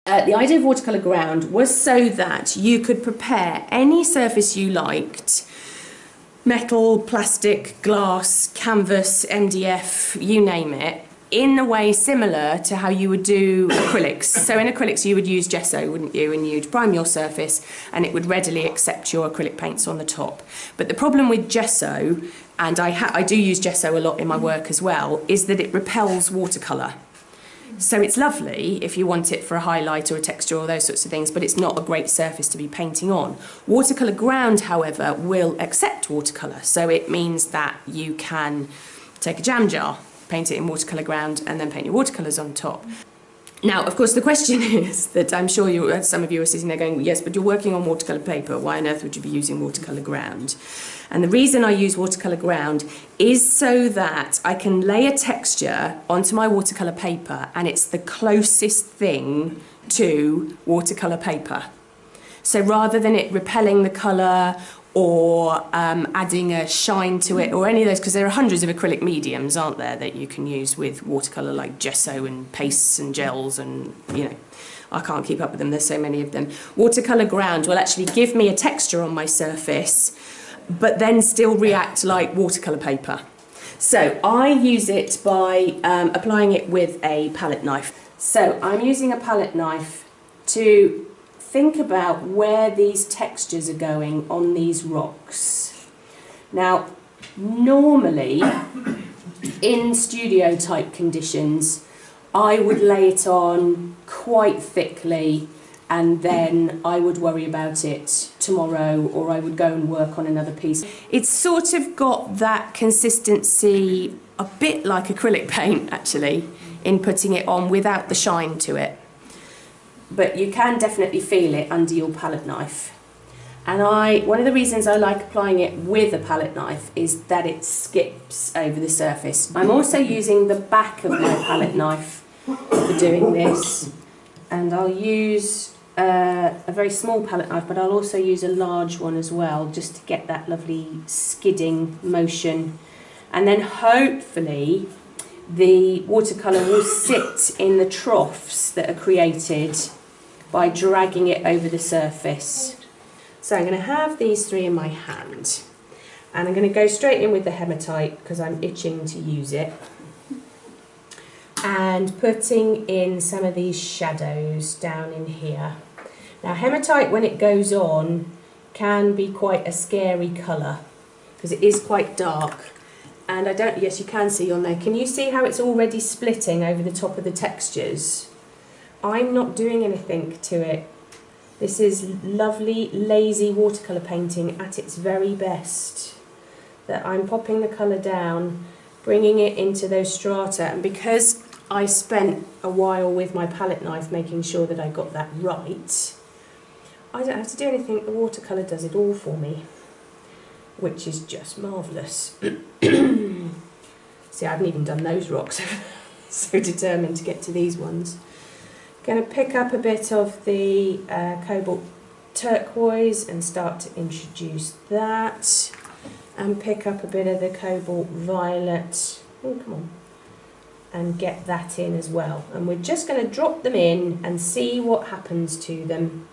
The idea of Watercolour Ground was so that you could prepare any surface you liked, metal, plastic, glass, canvas, MDF, you name it, in a way similar to how you would do acrylics. So in acrylics you would use gesso, wouldn't you? And you'd prime your surface and it would readily accept your acrylic paints on the top. But the problem with gesso, and I do use gesso a lot in my work as well, is that it repels watercolour. So it's lovely if you want it for a highlight or a texture or those sorts of things, but it's not a great surface to be painting on. Watercolour Ground, however, will accept watercolour. So it means that you can take a jam jar, paint it in Watercolour Ground, and then paint your watercolours on top. Now, of course, the question is that I'm sure some of you are sitting there going, yes, but you're working on watercolour paper. Why on earth would you be using Watercolour Ground? And the reason I use Watercolour Ground is so that I can lay a texture onto my watercolour paper and it's the closest thing to watercolour paper. So rather than it repelling the colour or adding a shine to it or any of those, because there are hundreds of acrylic mediums, aren't there, that you can use with watercolour, like gesso and pastes and gels and, you know, I can't keep up with them, there's so many of them. Watercolour Ground will actually give me a texture on my surface, but then still react like watercolour paper. So I use it by applying it with a palette knife. So I'm using a palette knife to think about where these textures are going on these rocks. Now, normally, in studio type conditions, I would lay it on quite thickly and then I would worry about it tomorrow, or I would go and work on another piece. It's sort of got that consistency, a bit like acrylic paint actually, in putting it on without the shine to it. But you can definitely feel it under your palette knife. And one of the reasons I like applying it with a palette knife is that it skips over the surface. I'm also using the back of my palette knife for doing this, and I'll use a very small palette knife, but I'll also use a large one as well, just to get that lovely skidding motion. And then hopefully the watercolour will sit in the troughs that are created by dragging it over the surface. So I'm going to have these three in my hand, and I'm going to go straight in with the hematite because I'm itching to use it, and putting in some of these shadows down in here. Now hematite, when it goes on, can be quite a scary colour because it is quite dark. And yes, you can see on there. Can you see how it's already splitting over the top of the textures? I'm not doing anything to it. This is lovely, lazy watercolour painting at its very best. That I'm popping the colour down, bringing it into those strata, and because I spent a while with my palette knife making sure that I got that right, I don't have to do anything, the watercolour does it all for me, which is just marvellous. See, I haven't even done those rocks, so determined to get to these ones. Going to pick up a bit of the cobalt turquoise and start to introduce that, and pick up a bit of the cobalt violet, oh come on, and get that in as well. And we're just going to drop them in and see what happens to them.